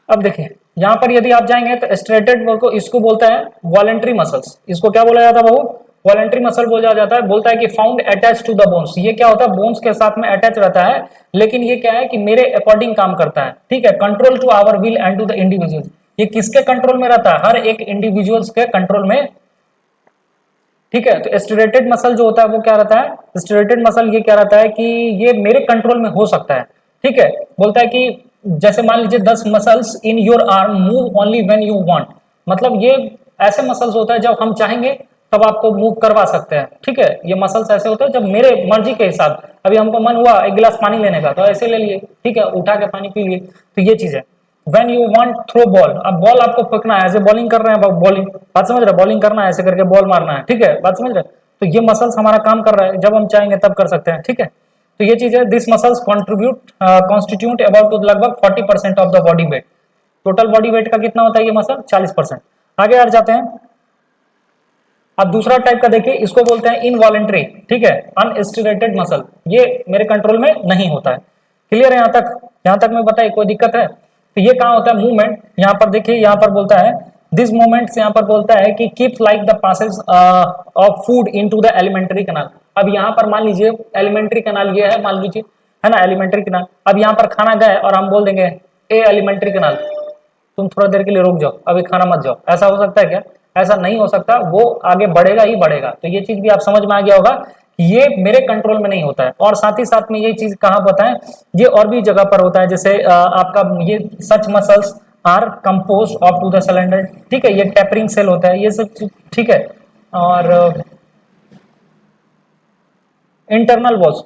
अब देखिए यहाँ पर यदि आप जाएंगे तो स्ट्रेटेड को इसको बोलता है वॉलेंट्री मसल्स। इसको क्या बोला जाता है बाबू, वॉलेंट्री मसल बोला जाता है। बोलता है कि found attach to the bones. ये क्या होता है, बोन्स के साथ में अटैच रहता है, लेकिन ये क्या है कि मेरे अकॉर्डिंग काम करता है, ठीक है। Control to our will and to the individual. ये किसके कंट्रोल में रहता है, हर एक इंडिविजुअल्स के कंट्रोल में, ठीक है। तो स्टेरेटेड मसल जो होता है वो क्या रहता है, स्टेरेटेड मसल ये क्या रहता है कि ये मेरे कंट्रोल में हो सकता है, ठीक है। बोलता है कि जैसे मान लीजिए 10 muscles in your arm move only when you want. मतलब ये ऐसे मसल्स होता है जब हम चाहेंगे तब आपको मूव करवा सकते हैं, ठीक है। ये मसल्स ऐसे होते हैं जब मेरे मर्जी के हिसाब, अभी हमको मन हुआ एक गिलास पानी लेने का तो ऐसे ले लिए, ठीक है, उठा के पानी पी लिए। तो ये चीज है। When you want throw ball, अब बॉल आपको फेंकना है, ऐसे बॉलिंग कर रहे हैं, बॉलिंग, बात समझ रहे, बॉलिंग करना है, ऐसे करके बॉल मारना है, ठीक है, बात समझ रहे। तो ये मसल्स हमारा काम कर रहा है, जब हम चाहेंगे तब कर सकते हैं, ठीक है। तो ये चीज है, दिस मसल्स कॉन्स्टिट्यूट अबाउट लगभग 40% of the body weight. Total body weight का कितना होता है ये मसल, 40%। आगे बढ़ जाते हैं। अब दूसरा टाइप का देखिए, इसको बोलते हैं इनवॉलेंट्री, ठीक है, अनस्टिमुलेटेड मसल, ये मेरे कंट्रोल में नहीं होता है। क्लियर है यहाँ तक में बताइए, कोई दिक्कत है? तो ये कहाँ होता है मूवमेंट, यहाँ पर देखिए, यहाँ पर बोलता है दिस मूवमेंट, यहाँ पर बोलता है कि keep like the passage of food into the alimentary canal. अब यहाँ पर मान लीजिए एलिमेंट्री कैनाल ये है, मान लीजिए, है ना, एलिमेंट्री कैनाल। अब यहाँ पर खाना गए और हम बोल देंगे ए एलिमेंट्री कैनाल, तुम थोड़ा देर के लिए रुक जाओ, अभी खाना मत जाओ, ऐसा हो सकता है क्या? ऐसा नहीं हो सकता, वो आगे बढ़ेगा ही बढ़ेगा। तो ये चीज भी आप समझ में आ गया होगा कि ये मेरे कंट्रोल में नहीं होता है। और साथ ही साथ में ये चीज कहाँ बताएं, ये और भी जगह पर होता है, जैसे आपका ये such muscles are compose of to the cylinder, ठीक है, ये टेपरिंग सेल होता है, ये सब ठीक है। और इंटरनल वॉल्स,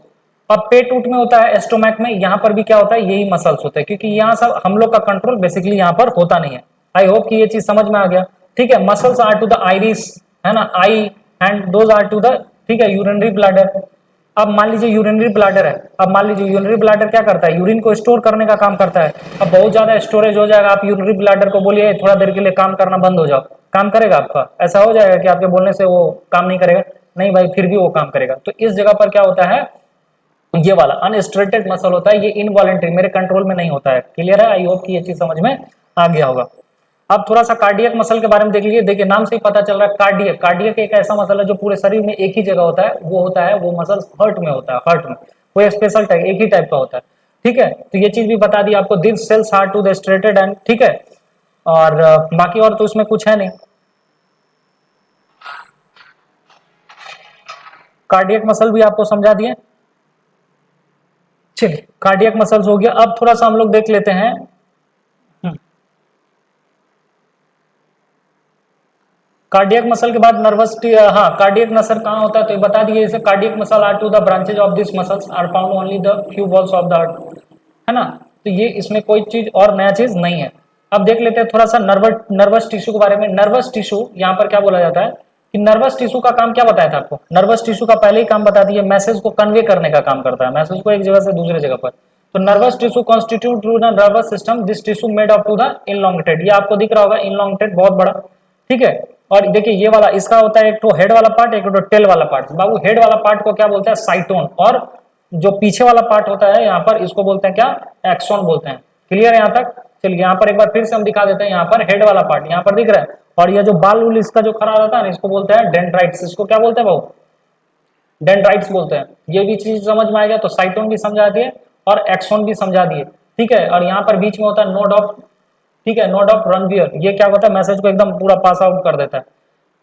अब पेट उट में होता है, एस्टोमैक में, यहाँ पर भी क्या होता है, यही मसल्स होते हैं, क्योंकि यहाँ सब हम लोग का कंट्रोल बेसिकली यहाँ पर होता नहीं है। आई होप कि ये चीज समझ में आ गया, ठीक है। Muscles are to the iris, है ना, eye, and those are to the, ठीक है, यूरिनरी ब्लैडर। अब मान लीजिए यूरिनरी ब्लैडर है, अब मान लीजिए यूरिनरी ब्लैडर क्या करता है, यूरिन को स्टोर करने का काम करता है। अब बहुत ज्यादा स्टोरेज हो जाएगा, आप यूरिनरी ब्लैडर को बोलिए थोड़ा देर के लिए काम करना बंद हो जाओ, काम करेगा आपका? ऐसा हो जाएगा कि आपके बोलने से वो काम नहीं करेगा? नहीं भाई, फिर भी वो काम करेगा। तो इस जगह पर क्या होता है, ये वाला अनस्ट्रेटेड मसल होता है, ये इनवॉलेंट्री, मेरे कंट्रोल में नहीं होता है। क्लियर है? आई होप कि ये चीज समझ में आ गया होगा। अब थोड़ा सा कार्डियक मसल के बारे में देख लीजिए। देखिए नाम से ही पता चल रहा है कार्डियक, कार्डियक एक ऐसा मसल है जो पूरे शरीर में एक ही जगह होता है, वो होता है, वो मसल हार्ट में होता है, हार्ट में कोई स्पेशल टाइप, एक ही टाइप का होता है, ठीक है। तो ये चीज भी बता दी आपको, this cells are to the striated and, ठीक है। और बाकी और तो उसमें कुछ है नहीं। कार्डियक मसल भी आपको समझा दिए। चलिए कार्डियक मसल्स हो गया। अब थोड़ा सा हम लोग देख लेते हैं कार्डियक मसल के बाद नर्वस, हाँ, कार्डियक मसल कहाँ होता है तो ये बता दिए, जैसे cardiac muscle are to the branches of this muscles are found only the few walls of the heart, है ना। तो ये इसमें कोई चीज और नया चीज नहीं है। अब देख लेते हैं थोड़ा सा नर्वस टिश्यू के बारे में। नर्वस टिश्यू यहाँ पर क्या बोला जाता है कि नर्वस टिश्यू का काम क्या बताया था आपको, नर्वस टिश्यू का पहले ही काम बता दिए, मैसेज को कन्वे करने का काम करता है, मैसेज को एक जगह से दूसरे जगह पर। तो nervous tissue constitute to the nervous system, this tissue made of to the elongated, ये आपको दिख रहा होगा इनलॉन्गेटेड, बहुत बड़ा, ठीक है। और देखिए ये वाला इसका होता है एक तो हेड वाला पार्ट, एक तो टेल वाला पार्ट। बाबू हेड वाला पार्ट को क्या बोलते हैं, साइटोन, और जो पीछे वाला पार्ट होता है यहाँ पर, इसको बोलते हैं क्या, एक्सोन बोलते हैं। क्लियर है यहाँ तक? चलिए यहाँ पर एक बार फिर से हम दिखा देते हैं, यहाँ पर हेड वाला पार्ट यहाँ पर दिख रहा है, और ये जो बाल उल इसका जो खड़ा रहता है ना, इसको बोलते हैं डेंड्राइट्स। इसको क्या बोलते हैं बाबू, डेंड्राइट्स बोलते हैं। ये भी चीज समझ में आ गया, तो साइटोन भी समझा दिए और एक्सोन भी समझा दिए, ठीक है। और यहाँ पर बीच में होता है नोड ऑफ, ठीक है, नोड ऑफ रनवियर, ये क्या होता है, मैसेज को एकदम पूरा पास आउट कर देता है,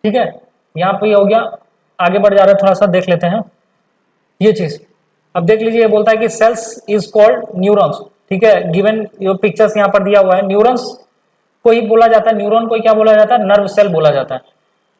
ठीक है। यहाँ पे ये हो गया। आगे बढ़ जा रहे हैं, थोड़ा सा देख लेते हैं ये चीज। अब देख लीजिए, ये बोलता है कि सेल्स इज कॉल्ड न्यूरॉन्स, ठीक है। गिवन ये पिक्चर्स यहाँ पर दिया हुआ है, न्यूरॉन्स को ही बोला जाता है, न्यूरॉन को क्या बोला जाता है, नर्व सेल बोला जाता है।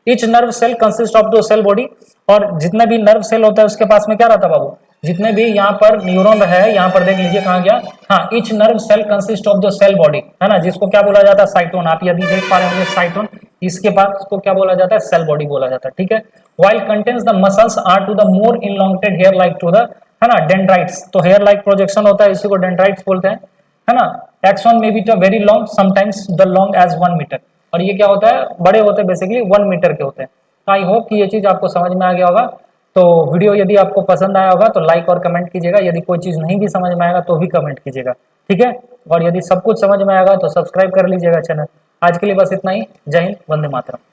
Each nerve cell consist of the cell body, और जितने भी नर्व सेल होता है उसके पास में क्या रहता है बाबू, जितने भी यहाँ पर न्यूरॉन है, यहाँ पर देख लीजिए कहाँ गया, हाँ, each nerve cell consist of the cell body, है ना, जिसको क्या बोला जाता है, साइटोन। आप यदि देख पा रहे होंगे साइटोन, इसके पास को क्या बोला जाता है, सेल बॉडी बोला जाता है, ठीक है। While contains the muscles are to the more elongated hair like to the, है ना, डेंड्राइट्स, तो हेयर लाइक प्रोजेक्शन होता है, इसी को डेंड्राइट्स बोलते हैं, है ना। एक्सोन में भी तो very long, sometimes the long as 1 metre, और ये क्या होता है, बड़े होते हैं, बेसिकली 1 मीटर के होते हैं। तो आई होप कि ये चीज आपको समझ में आ गया होगा। तो वीडियो यदि आपको पसंद आया होगा तो लाइक और कमेंट कीजिएगा, यदि कोई चीज नहीं भी समझ में आएगा तो भी कमेंट कीजिएगा, ठीक है। और यदि सब कुछ समझ में आएगा तो सब्सक्राइब कर लीजिएगा चैनल। आज के लिए बस इतना ही। जय हिंद, वंदे मातरम।